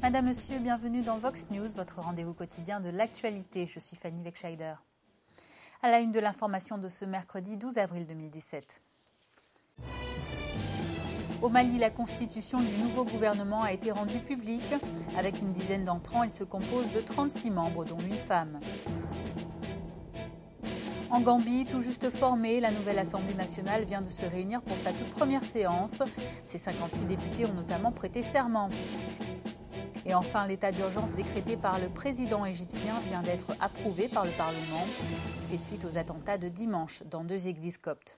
Madame, Monsieur, bienvenue dans Vox News, votre rendez-vous quotidien de l'actualité. Je suis Fanny Wegscheider. À la une de l'information de ce mercredi 12 avril 2017. Au Mali, la constitution du nouveau gouvernement a été rendue publique. Avec une dizaine d'entrants, il se compose de 36 membres, dont 8 femmes. En Gambie, tout juste formée, la nouvelle Assemblée nationale vient de se réunir pour sa toute première séance. Ses 58 députés ont notamment prêté serment. Et enfin, l'état d'urgence décrété par le président égyptien vient d'être approuvé par le Parlement. Il fait suite aux attentats de dimanche dans 2 églises coptes.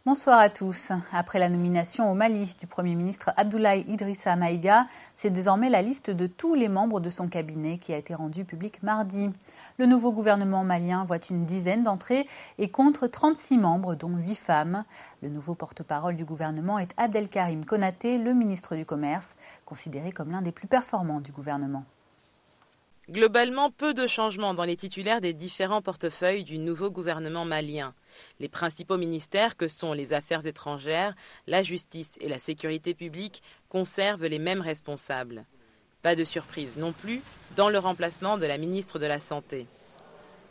Bonsoir à tous. Après la nomination au Mali du Premier ministre Abdoulaye Idrissa Maïga, c'est désormais la liste de tous les membres de son cabinet qui a été rendue publique mardi. Le nouveau gouvernement malien voit une dizaine d'entrées et compte 36 membres, dont 8 femmes. Le nouveau porte-parole du gouvernement est Abdelkarim Konaté, le ministre du Commerce, considéré comme l'un des plus performants du gouvernement. Globalement, peu de changements dans les titulaires des différents portefeuilles du nouveau gouvernement malien. Les principaux ministères que sont les affaires étrangères, la justice et la sécurité publique conservent les mêmes responsables. Pas de surprise non plus dans le remplacement de la ministre de la Santé.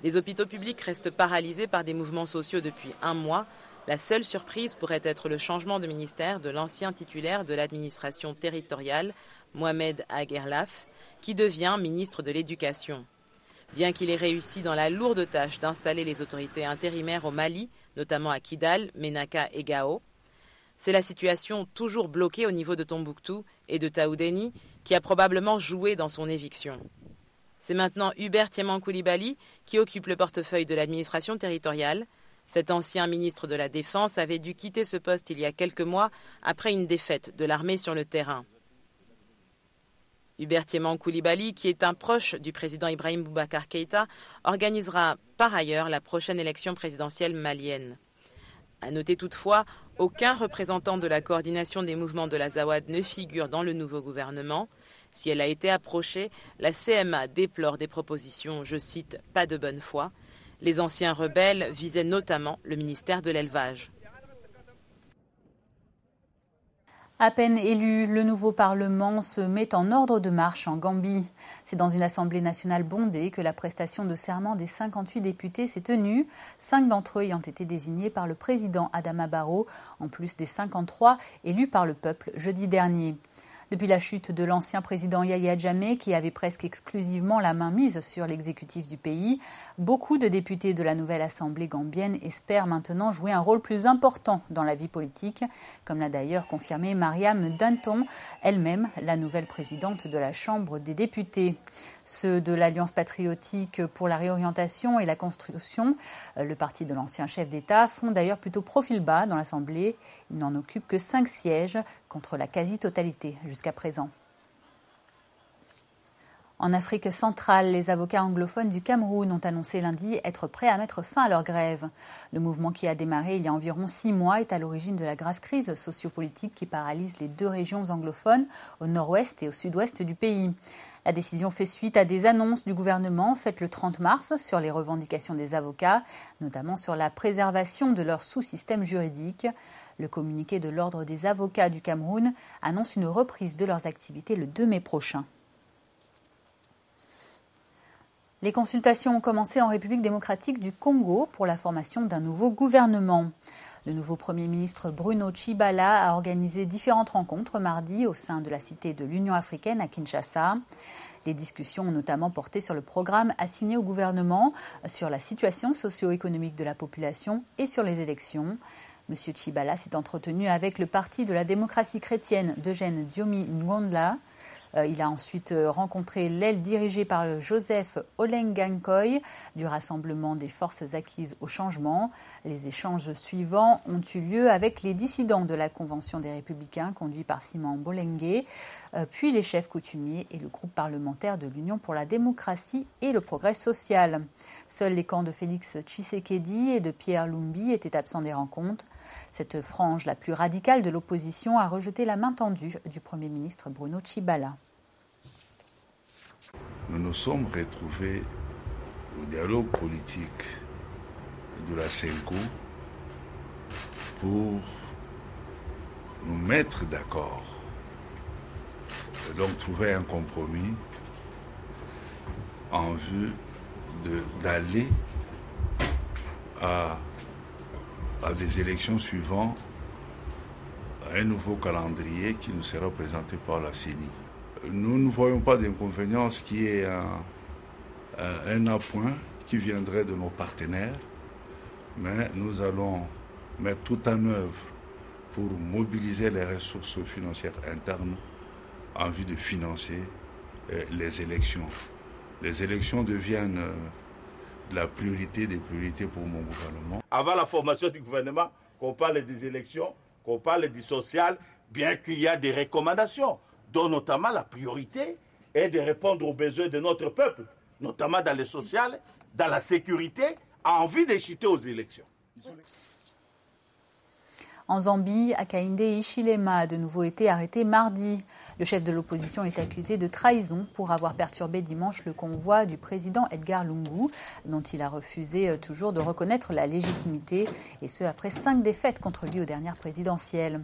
Les hôpitaux publics restent paralysés par des mouvements sociaux depuis 1 mois. La seule surprise pourrait être le changement de ministère de l'ancien titulaire de l'administration territoriale, Mohamed Aguerlaf, qui devient ministre de l'Éducation. Bien qu'il ait réussi dans la lourde tâche d'installer les autorités intérimaires au Mali, notamment à Kidal, Ménaka et Gao, c'est la situation toujours bloquée au niveau de Tombouctou et de Taoudéni qui a probablement joué dans son éviction. C'est maintenant Hubert Thiéman Coulibaly qui occupe le portefeuille de l'administration territoriale. Cet ancien ministre de la Défense avait dû quitter ce poste il y a quelques mois après une défaite de l'armée sur le terrain. Hubert Thiéman Coulibaly, qui est un proche du président Ibrahim Boubacar Keïta, organisera par ailleurs la prochaine élection présidentielle malienne. À noter toutefois, aucun représentant de la coordination des mouvements de l'Azawad ne figure dans le nouveau gouvernement. Si elle a été approchée, la CMA déplore des propositions, je cite, « pas de bonne foi ». Les anciens rebelles visaient notamment le ministère de l'Élevage. À peine élu, le nouveau Parlement se met en ordre de marche en Gambie. C'est dans une Assemblée nationale bondée que la prestation de serment des 58 députés s'est tenue, 5 d'entre eux ayant été désignés par le président Adama Barrow, en plus des 53 élus par le peuple jeudi dernier. Depuis la chute de l'ancien président Yahya Jammeh, qui avait presque exclusivement la main mise sur l'exécutif du pays, beaucoup de députés de la nouvelle Assemblée gambienne espèrent maintenant jouer un rôle plus important dans la vie politique, comme l'a d'ailleurs confirmé Mariam Danton, elle-même la nouvelle présidente de la Chambre des députés. Ceux de l'Alliance patriotique pour la réorientation et la construction, le parti de l'ancien chef d'État, font d'ailleurs plutôt profil bas dans l'Assemblée. Ils n'en occupent que 5 sièges contre la quasi-totalité jusqu'à présent. En Afrique centrale, les avocats anglophones du Cameroun ont annoncé lundi être prêts à mettre fin à leur grève. Le mouvement qui a démarré il y a environ 6 mois est à l'origine de la grave crise sociopolitique qui paralyse les 2 régions anglophones au nord-ouest et au sud-ouest du pays. La décision fait suite à des annonces du gouvernement faites le 30 mars sur les revendications des avocats, notamment sur la préservation de leur sous-système juridique. Le communiqué de l'Ordre des avocats du Cameroun annonce une reprise de leurs activités le 2 mai prochain. Les consultations ont commencé en République démocratique du Congo pour la formation d'un nouveau gouvernement. Le nouveau Premier ministre Bruno Tshibala a organisé différentes rencontres mardi au sein de la Cité de l'Union africaine à Kinshasa. Les discussions ont notamment porté sur le programme assigné au gouvernement, sur la situation socio-économique de la population et sur les élections. M. Tshibala s'est entretenu avec le Parti de la démocratie chrétienne d'Eugène Diomi Ngondla. Il a ensuite rencontré l'aile dirigée par Joseph Olengankoy du Rassemblement des forces acquises au changement. Les échanges suivants ont eu lieu avec les dissidents de la Convention des Républicains conduits par Simon Bolenge, puis les chefs coutumiers et le groupe parlementaire de l'Union pour la démocratie et le progrès social. Seuls les camps de Félix Tshisekedi et de Pierre Lumbi étaient absents des rencontres. Cette frange la plus radicale de l'opposition a rejeté la main tendue du Premier ministre Bruno Tshibala. Nous nous sommes retrouvés au dialogue politique de la CENCO pour nous mettre d'accord Et donc trouver un compromis en vue d'aller à des élections suivant un nouveau calendrier qui nous sera présenté par la CENI. Nous ne voyons pas d'inconvénient, ce qui est un appoint qui viendrait de nos partenaires, mais nous allons mettre tout en œuvre pour mobiliser les ressources financières internes en vue de financer les élections. Les élections deviennent la priorité des priorités pour mon gouvernement. Avant la formation du gouvernement, qu'on parle des élections, qu'on parle du social, bien qu'il y a des recommandations, dont notamment la priorité est de répondre aux besoins de notre peuple, notamment dans le social, dans la sécurité, en vue d'échiter aux élections. En Zambie, Hakainde Hichilema a de nouveau été arrêté mardi. Le chef de l'opposition est accusé de trahison pour avoir perturbé dimanche le convoi du président Edgar Lungu, dont il a refusé toujours de reconnaître la légitimité, et ce après 5 défaites contre lui aux dernières présidentielles.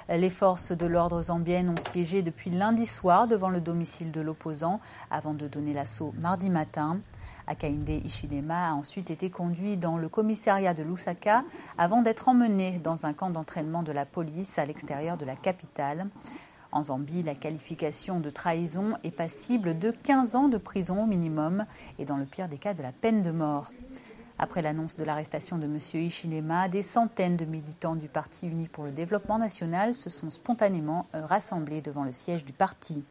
Les forces de l'ordre zambiennes ont siégé depuis lundi soir devant le domicile de l'opposant avant de donner l'assaut mardi matin. Hakainde Hichilema a ensuite été conduit dans le commissariat de Lusaka avant d'être emmené dans un camp d'entraînement de la police à l'extérieur de la capitale. En Zambie, la qualification de trahison est passible de 15 ans de prison au minimum et dans le pire des cas de la peine de mort. Après l'annonce de l'arrestation de M. Hichilema, des centaines de militants du Parti uni pour le développement national se sont spontanément rassemblés devant le siège du parti.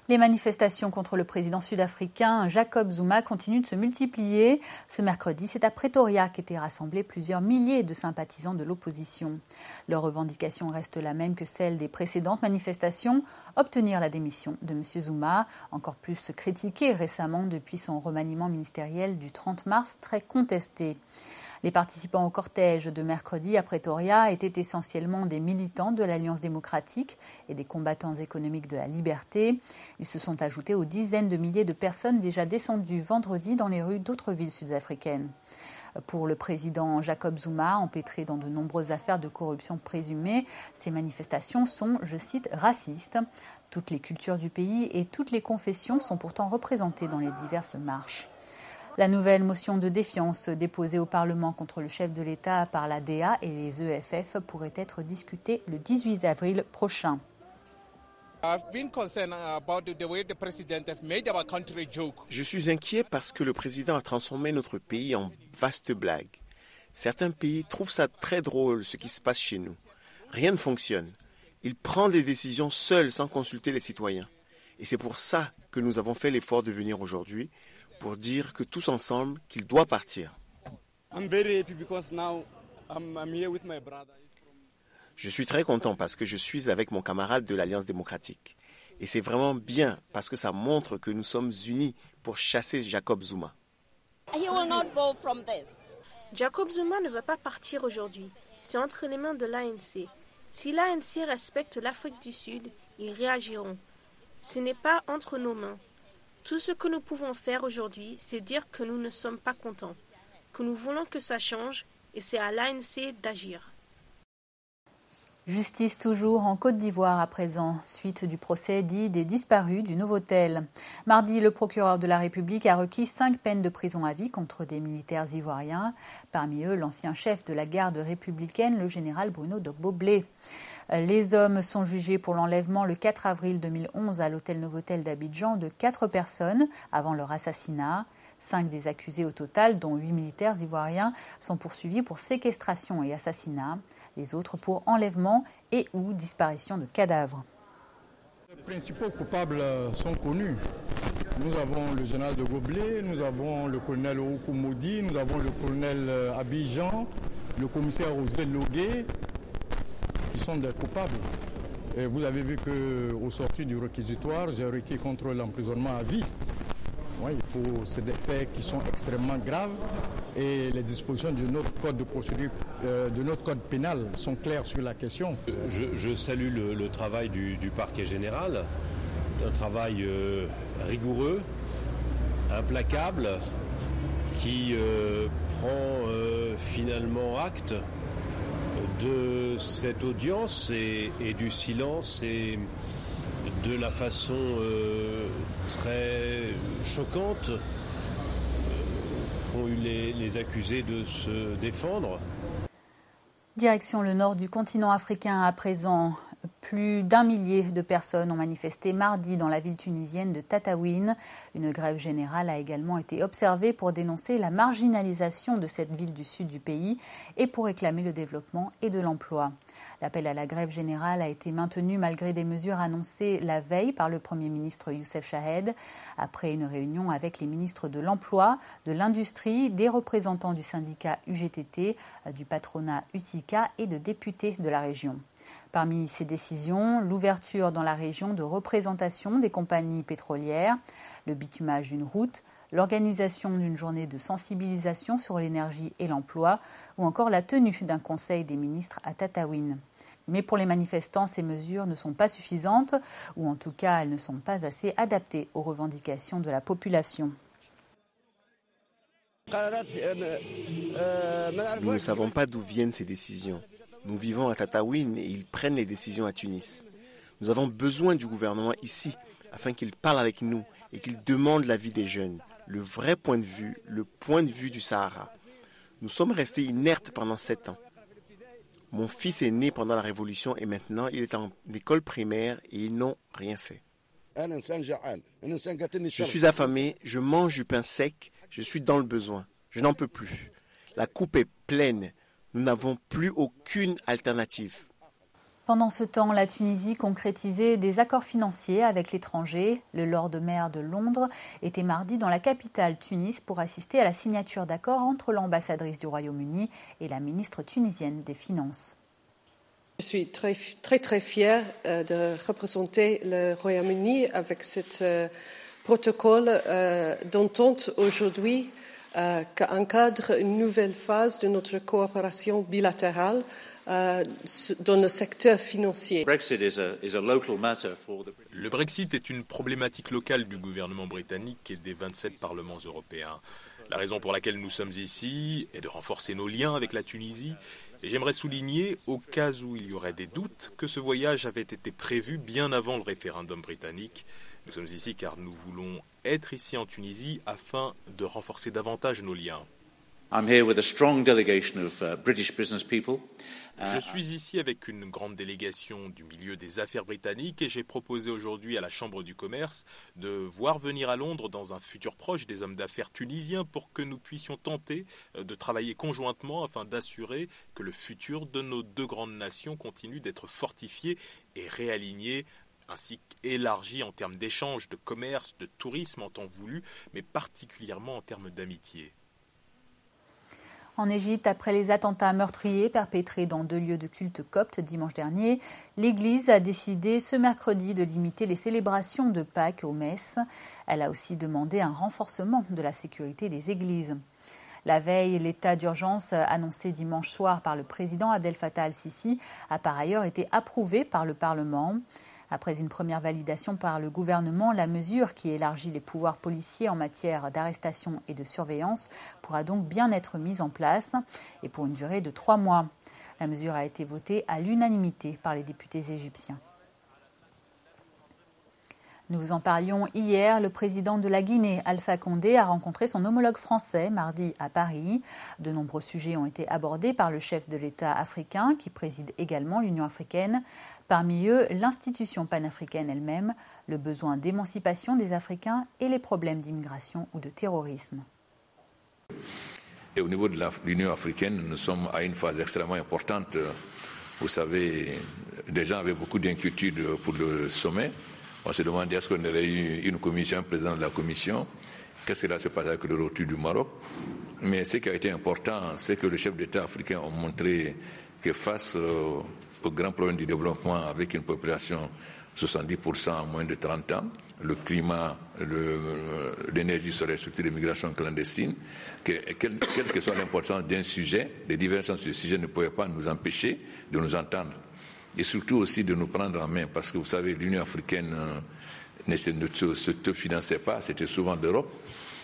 Les manifestations contre le président sud-africain Jacob Zuma continuent de se multiplier. Ce mercredi, c'est à Pretoria qu'étaient rassemblés plusieurs milliers de sympathisants de l'opposition. Leur revendication reste la même que celle des précédentes manifestations, obtenir la démission de M. Zuma, encore plus critiqué récemment depuis son remaniement ministériel du 30 mars, très contesté. Les participants au cortège de mercredi à Pretoria étaient essentiellement des militants de l'Alliance démocratique et des combattants économiques de la liberté. Ils se sont ajoutés aux dizaines de milliers de personnes déjà descendues vendredi dans les rues d'autres villes sud-africaines. Pour le président Jacob Zuma, empêtré dans de nombreuses affaires de corruption présumées, ces manifestations sont, je cite, racistes. Toutes les cultures du pays et toutes les confessions sont pourtant représentées dans les diverses marches. La nouvelle motion de défiance déposée au Parlement contre le chef de l'État par la DA et les EFF pourrait être discutée le 18 avril prochain. Je suis inquiet parce que le président a transformé notre pays en vaste blague. Certains pays trouvent ça très drôle ce qui se passe chez nous. Rien ne fonctionne. Il prend des décisions seul sans consulter les citoyens. Et c'est pour ça que nous avons fait l'effort de venir aujourd'hui pour dire que tous ensemble, qu'il doit partir. Je suis très content parce que je suis avec mon camarade de l'Alliance démocratique. Et c'est vraiment bien parce que ça montre que nous sommes unis pour chasser Jacob Zuma. Jacob Zuma ne va pas partir aujourd'hui. C'est entre les mains de l'ANC. Si l'ANC respecte l'Afrique du Sud, ils réagiront. Ce n'est pas entre nos mains. Tout ce que nous pouvons faire aujourd'hui, c'est dire que nous ne sommes pas contents, que nous voulons que ça change, et c'est à l'ANC d'agir. Justice toujours en Côte d'Ivoire à présent, suite du procès dit des disparus du Novotel. Mardi, le procureur de la République a requis 5 peines de prison à vie contre des militaires ivoiriens. Parmi eux, l'ancien chef de la garde républicaine, le général Bruno Dogbo-Blé. Les hommes sont jugés pour l'enlèvement le 4 avril 2011 à l'hôtel Novotel d'Abidjan de 4 personnes avant leur assassinat. 5 des accusés au total, dont 8 militaires ivoiriens, sont poursuivis pour séquestration et assassinat. Les autres pour enlèvement et ou disparition de cadavres. Les principaux coupables sont connus. Nous avons le général de Goblé, nous avons le colonel Oukoumodi, nous avons le colonel Abidjan, le commissaire Osé Logué, qui sont des coupables. Et vous avez vu qu'au sortir du réquisitoire, j'ai requis contre l'emprisonnement à vie. Oui, c'est des faits qui sont extrêmement graves et les dispositions de notre code de procédure, de notre code pénal sont claires sur la question. Je salue le travail du parquet général, un travail rigoureux, implacable, qui prend finalement acte de cette audience et du silence et de la façon très choquante qu'ont eu les accusés de se défendre. Direction le nord du continent africain à présent. Plus d'1 millier de personnes ont manifesté mardi dans la ville tunisienne de Tataouine. Une grève générale a également été observée pour dénoncer la marginalisation de cette ville du sud du pays et pour réclamer le développement et de l'emploi. L'appel à la grève générale a été maintenu malgré des mesures annoncées la veille par le Premier ministre Youssef Chahed, après une réunion avec les ministres de l'Emploi, de l'Industrie, des représentants du syndicat UGTT, du patronat UTICA et de députés de la région. Parmi ces décisions, l'ouverture dans la région de représentation des compagnies pétrolières, le bitumage d'une route, l'organisation d'une journée de sensibilisation sur l'énergie et l'emploi ou encore la tenue d'un conseil des ministres à Tataouine. Mais pour les manifestants, ces mesures ne sont pas suffisantes ou en tout cas elles ne sont pas assez adaptées aux revendications de la population. Nous ne savons pas d'où viennent ces décisions. Nous vivons à Tataouine et ils prennent les décisions à Tunis. Nous avons besoin du gouvernement ici afin qu'il parle avec nous et qu'il demande l'avis des jeunes, le vrai point de vue, le point de vue du Sahara. Nous sommes restés inertes pendant 7 ans. Mon fils est né pendant la Révolution et maintenant il est en école primaire et ils n'ont rien fait. Je suis affamé, je mange du pain sec, je suis dans le besoin. Je n'en peux plus. La coupe est pleine. Nous n'avons plus aucune alternative. Pendant ce temps, la Tunisie concrétisait des accords financiers avec l'étranger. Le Lord Mayor de Londres était mardi dans la capitale Tunis pour assister à la signature d'accords entre l'ambassadrice du Royaume-Uni et la ministre tunisienne des Finances. Je suis très fière de représenter le Royaume-Uni avec ce protocole d'entente aujourd'hui qui encadre une nouvelle phase de notre coopération bilatérale dans le secteur financier. Le Brexit est une problématique locale du gouvernement britannique et des 27 parlements européens. La raison pour laquelle nous sommes ici est de renforcer nos liens avec la Tunisie. Et j'aimerais souligner, au cas où il y aurait des doutes, que ce voyage avait été prévu bien avant le référendum britannique. Nous sommes ici car nous voulons être ici en Tunisie afin de renforcer davantage nos liens. Je suis ici avec une grande délégation du milieu des affaires britanniques et j'ai proposé aujourd'hui à la Chambre du commerce de voir venir à Londres dans un futur proche des hommes d'affaires tunisiens pour que nous puissions tenter de travailler conjointement afin d'assurer que le futur de nos deux grandes nations continue d'être fortifié et réaligné ainsi qu'élargi en termes d'échanges, de commerce, de tourisme en temps voulu, mais particulièrement en termes d'amitié. En Égypte, après les attentats meurtriers perpétrés dans 2 lieux de culte coptes dimanche dernier, l'Église a décidé ce mercredi de limiter les célébrations de Pâques aux messes. Elle a aussi demandé un renforcement de la sécurité des églises. La veille, l'état d'urgence annoncé dimanche soir par le président Abdel Fattah al-Sisi a par ailleurs été approuvé par le Parlement. Après une première validation par le gouvernement, la mesure qui élargit les pouvoirs policiers en matière d'arrestation et de surveillance pourra donc bien être mise en place et pour une durée de 3 mois. La mesure a été votée à l'unanimité par les députés égyptiens. Nous vous en parlions hier, le président de la Guinée, Alpha Condé, a rencontré son homologue français mardi à Paris. De nombreux sujets ont été abordés par le chef de l'État africain, qui préside également l'Union africaine. Parmi eux, l'institution panafricaine elle-même, le besoin d'émancipation des Africains et les problèmes d'immigration ou de terrorisme. Et au niveau de l'Union africaine, nous sommes à une phase extrêmement importante. Vous savez, les gens avaient beaucoup d'inquiétudes pour le sommet. On se demandait est-ce qu'on aurait eu une commission, un président de la commission, qu'est-ce qui va se passer avec le retour du Maroc. Mais ce qui a été important, c'est que les chefs d'État africains ont montré que face aux grands problèmes du développement avec une population 70% en moins de 30 ans, le climat, l'énergie sur les structures d'immigration clandestine, quelle que soit l'importance d'un sujet, les divergences de sujet ne pouvaient pas nous empêcher de nous entendre. Et surtout aussi de nous prendre en main, parce que vous savez, l'Union africaine ne se finançait pas, c'était souvent l'Europe.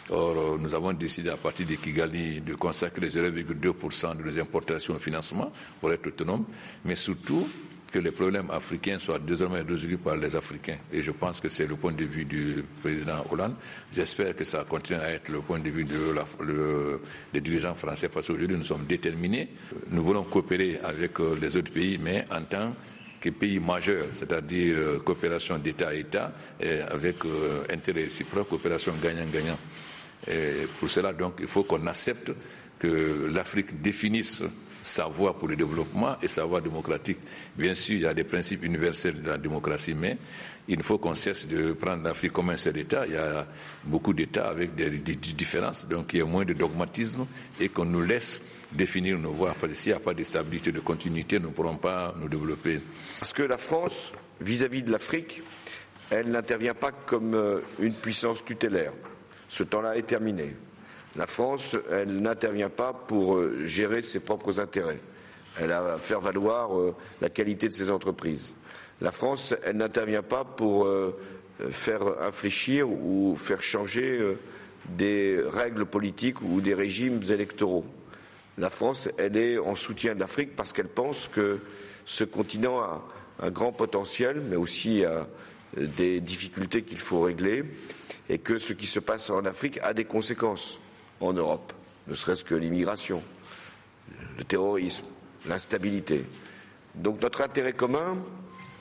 Or, nous avons décidé à partir de Kigali de consacrer 0,2% de nos importations au financement pour être autonomes, mais surtout que les problèmes africains soient désormais résolus par les Africains. Et je pense que c'est le point de vue du président Hollande. J'espère que ça continue à être le point de vue des dirigeants français, parce qu'aujourd'hui nous sommes déterminés. Nous voulons coopérer avec les autres pays, mais en tant que pays majeur, c'est-à-dire coopération d'État à État, et avec intérêt réciproque, coopération gagnant-gagnant. Et pour cela, donc, il faut qu'on accepte que l'Afrique définisse sa voie pour le développement et sa voie démocratique. Bien sûr, il y a des principes universels de la démocratie, mais il faut qu'on cesse de prendre l'Afrique comme un seul État. Il y a beaucoup d'États avec des différences, donc il y a moins de dogmatisme et qu'on nous laisse définir nos voies. Parce que s'il n'y a pas de stabilité, de continuité, nous ne pourrons pas nous développer. Parce que la France, vis-à-vis de l'Afrique, elle n'intervient pas comme une puissance tutélaire. Ce temps-là est terminé. La France, elle n'intervient pas pour gérer ses propres intérêts. Elle a à faire valoir la qualité de ses entreprises. La France, elle n'intervient pas pour faire infléchir ou faire changer des règles politiques ou des régimes électoraux. La France, elle est en soutien de l'Afrique parce qu'elle pense que ce continent a un grand potentiel, mais aussi des difficultés qu'il faut régler, et que ce qui se passe en Afrique a des conséquences en Europe, ne serait-ce que l'immigration, le terrorisme, l'instabilité. Donc notre intérêt commun,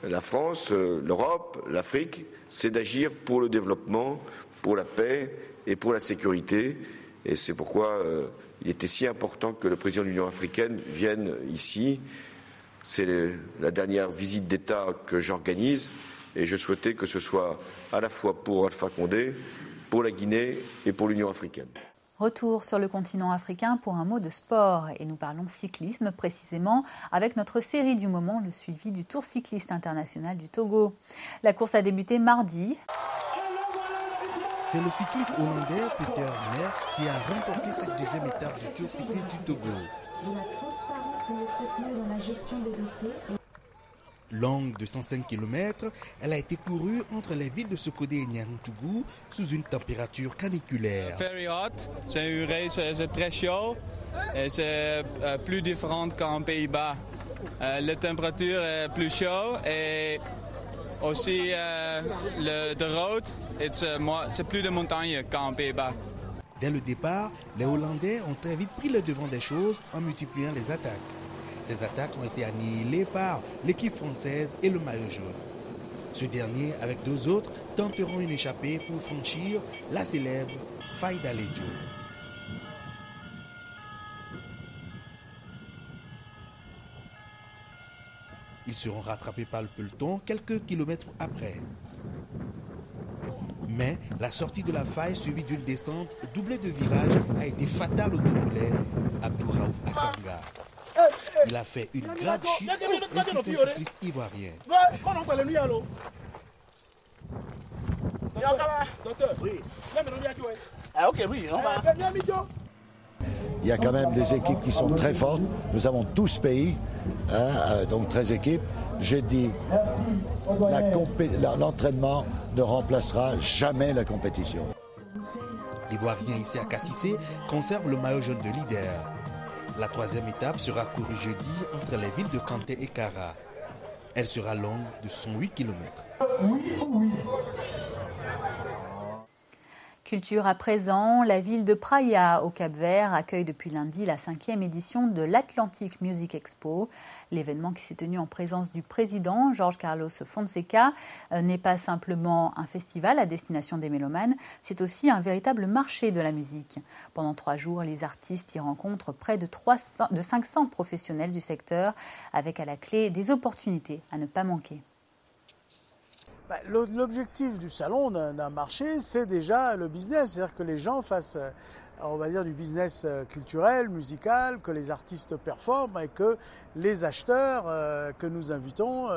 la France, l'Europe, l'Afrique, c'est d'agir pour le développement, pour la paix et pour la sécurité. Et c'est pourquoi il était si important que le président de l'Union africaine vienne ici. C'est la dernière visite d'État que j'organise et je souhaitais que ce soit à la fois pour Alpha Condé, pour la Guinée et pour l'Union africaine. Retour sur le continent africain pour un mot de sport. Et nous parlons cyclisme précisément avec notre série du moment, le suivi du Tour cycliste international du Togo. La course a débuté mardi. C'est le cycliste hollandais Peter Mers qui a remporté cette deuxième étape du Tour cycliste du Togo. La transparence dans le traitement dans la gestion des dossiers. Longue de 105 km, elle a été courue entre les villes de Sokodé et Niantougou sous une température caniculaire. Very hot. C'est une race c'est très chaud et c'est plus différent qu'en Pays-Bas. La température est plus chaude et aussi the road, c'est plus de montagne qu'en Pays-Bas. Dès le départ, les Hollandais ont très vite pris le devant des choses en multipliant les attaques. Ces attaques ont été annihilées par l'équipe française et le maillot jaune. Ce dernier, avec deux autres, tenteront une échappée pour franchir la célèbre faille d'Alejo. Ils seront rattrapés par le peloton quelques kilomètres après. Mais la sortie de la faille suivie d'une descente doublée de virages a été fatale au Togolais Abdouraouf Akanga. Il a fait une grave chute ainsi qu'un cycliste ivoirien. Il y a quand même des équipes qui sont très fortes. Nous avons 12 pays, donc 13 équipes. J'ai dit, l'entraînement ne remplacera jamais la compétition. L'Ivoirien Issa Kassissé conserve le maillot jaune de leader. La troisième étape sera courue jeudi entre les villes de Kanté et Kara. Elle sera longue de 108 km. Culture à présent, la ville de Praia au Cap-Vert accueille depuis lundi la 5e édition de l'Atlantic Music Expo. L'événement qui s'est tenu en présence du président Jorge Carlos Fonseca n'est pas simplement un festival à destination des mélomanes, c'est aussi un véritable marché de la musique. Pendant 3 jours, les artistes y rencontrent près de 500 professionnels du secteur, avec à la clé des opportunités à ne pas manquer. L'objectif du salon d'un marché, c'est déjà le business, c'est-à-dire que les gens fassent, on va dire, du business culturel, musical, que les artistes performent et que les acheteurs que nous invitons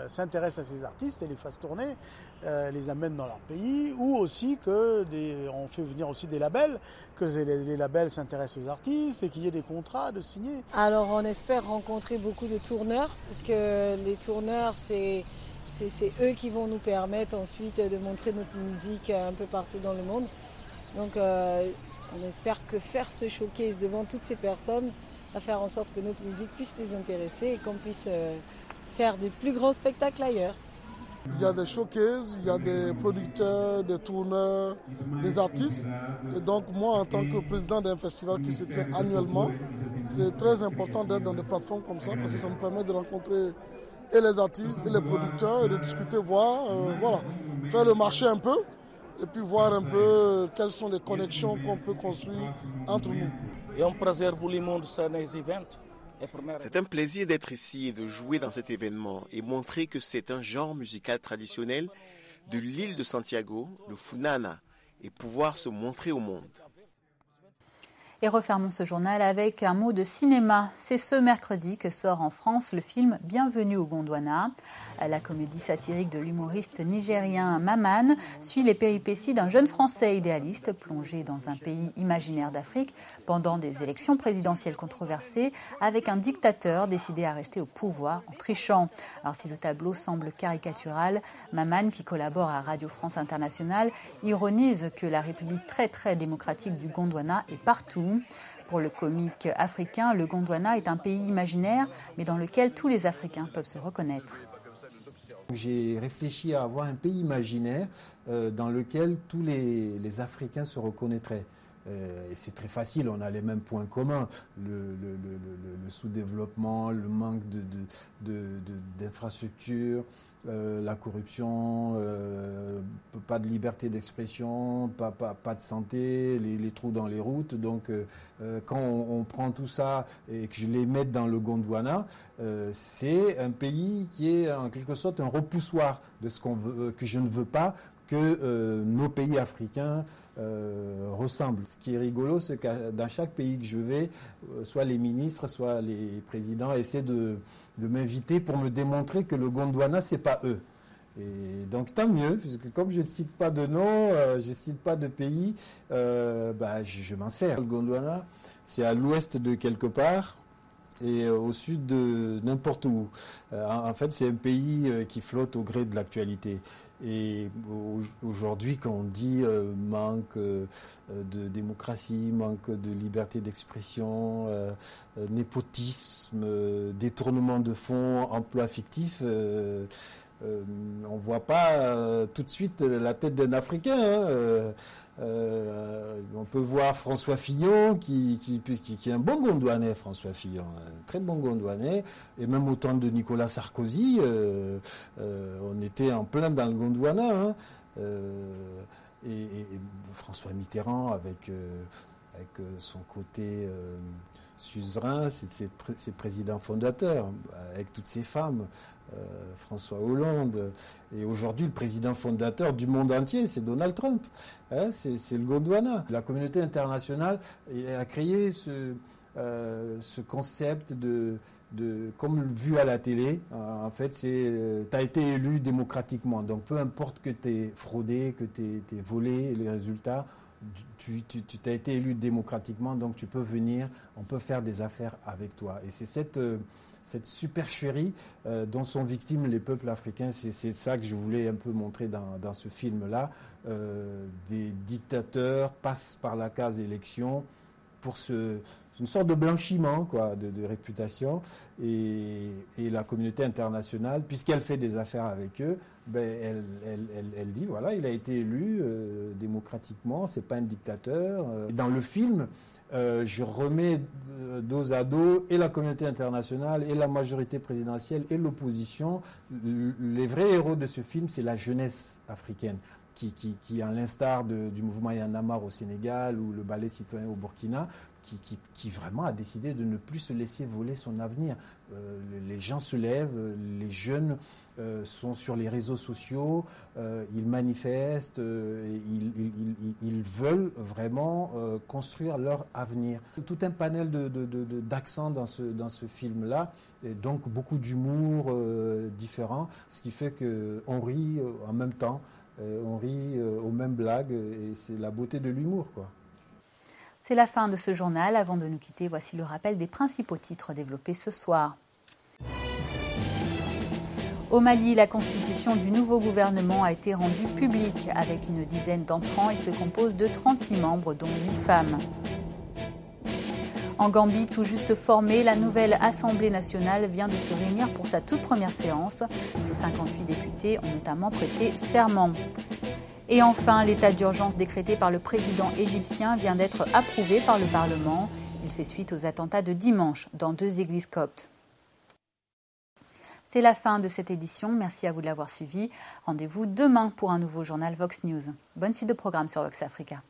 s'intéressent à ces artistes et les fassent tourner, les amènent dans leur pays, ou aussi on fait venir aussi des labels, que les labels s'intéressent aux artistes et qu'il y ait des contrats de signer. Alors on espère rencontrer beaucoup de tourneurs, parce que les tourneurs, c'est eux qui vont nous permettre ensuite de montrer notre musique un peu partout dans le monde. Donc on espère que faire ce showcase devant toutes ces personnes va faire en sorte que notre musique puisse les intéresser et qu'on puisse faire des plus grands spectacles ailleurs. Il y a des showcases, il y a des producteurs, des tourneurs, des artistes. Et donc moi, en tant que président d'un festival qui se tient annuellement, c'est très important d'être dans des plateformes comme ça parce que ça nous permet de rencontrer et les artistes et les producteurs et de discuter, voir, faire le marché un peu et puis voir un peu quelles sont les connexions qu'on peut construire entre nous. C'est un plaisir d'être ici et de jouer dans cet événement et montrer que c'est un genre musical traditionnel de l'île de Santiago, le Funana, et pouvoir se montrer au monde. Et refermons ce journal avec un mot de cinéma. C'est ce mercredi que sort en France le film Bienvenue au Gondwana. La comédie satirique de l'humoriste nigérien Maman suit les péripéties d'un jeune Français idéaliste plongé dans un pays imaginaire d'Afrique pendant des élections présidentielles controversées avec un dictateur décidé à rester au pouvoir en trichant. Alors si le tableau semble caricatural, Maman, qui collabore à Radio France Internationale, ironise que la République très démocratique du Gondwana est partout. Pour le comique africain, le Gondwana est un pays imaginaire, mais dans lequel tous les Africains peuvent se reconnaître. J'ai réfléchi à avoir un pays imaginaire dans lequel tous les Africains se reconnaîtraient. Et c'est très facile, on a les mêmes points communs, le sous-développement, le manque d'infrastructures, la corruption, pas de liberté d'expression, pas de santé, les trous dans les routes. Donc quand on prend tout ça et que je les mets dans le Gondwana, c'est un pays qui est en quelque sorte un repoussoir de ce qu'on veut, que je ne veux pas que nos pays africains ressemblent. Ce qui est rigolo, c'est que dans chaque pays que je vais, soit les ministres, soit les présidents essaient de m'inviter pour me démontrer que le Gondwana, c'est pas eux. Et donc tant mieux, puisque comme je ne cite pas de nom, je ne cite pas de pays, je m'en sers. Le Gondwana, c'est à l'ouest de quelque part et au sud de n'importe où. En fait, c'est un pays qui flotte au gré de l'actualité. Et aujourd'hui, quand on dit manque de démocratie, manque de liberté d'expression, népotisme, détournement de fonds, emploi fictif, on voit pas tout de suite la tête d'un Africain. On peut voir François Fillon qui est un bon Gondwanais, François Fillon, un très bon Gondwanais, et même au temps de Nicolas Sarkozy, on était en plein dans le Gondwana, et François Mitterrand avec son côté suzerain, c'est président fondateur, avec toutes ses femmes. François Hollande, et aujourd'hui le président fondateur du monde entier, c'est Donald Trump, c'est le Gondwana. La communauté internationale a créé ce concept de comme vu à la télé, en fait, c'est t'as été élu démocratiquement, donc peu importe que t'aies fraudé, que t'aies volé les résultats, tu t'as été élu démocratiquement, donc tu peux venir, on peut faire des affaires avec toi. Et c'est cette supercherie dont sont victimes les peuples africains, c'est ça que je voulais un peu montrer dans ce film-là. Des dictateurs passent par la case élection pour une sorte de blanchiment de réputation, et la communauté internationale, puisqu'elle fait des affaires avec eux, elle dit voilà, il a été élu démocratiquement, c'est pas un dictateur. Dans le film, je remets dos à dos et la communauté internationale et la majorité présidentielle et l'opposition. Les vrais héros de ce film, c'est la jeunesse africaine qui à l'instar du mouvement Y en a marre au Sénégal ou le ballet citoyen au Burkina, qui vraiment a décidé de ne plus se laisser voler son avenir. Les gens se lèvent, les jeunes sont sur les réseaux sociaux, ils manifestent, ils veulent vraiment construire leur avenir. Tout un panel d'accents dans ce film-là, et donc beaucoup d'humour différent, ce qui fait qu'on rit en même temps, on rit aux mêmes blagues, et c'est la beauté de l'humour, quoi. C'est la fin de ce journal. Avant de nous quitter, voici le rappel des principaux titres développés ce soir. Au Mali, la constitution du nouveau gouvernement a été rendue publique. Avec une dizaine d'entrants, il se compose de 36 membres, dont 8 femmes. En Gambie, tout juste formée, la nouvelle Assemblée nationale vient de se réunir pour sa toute première séance. Ses 58 députés ont notamment prêté serment. Et enfin, l'état d'urgence décrété par le président égyptien vient d'être approuvé par le Parlement. Il fait suite aux attentats de dimanche dans 2 églises coptes. C'est la fin de cette édition. Merci à vous de l'avoir suivi. Rendez-vous demain pour un nouveau journal Vox News. Bonne suite de programme sur Vox Africa.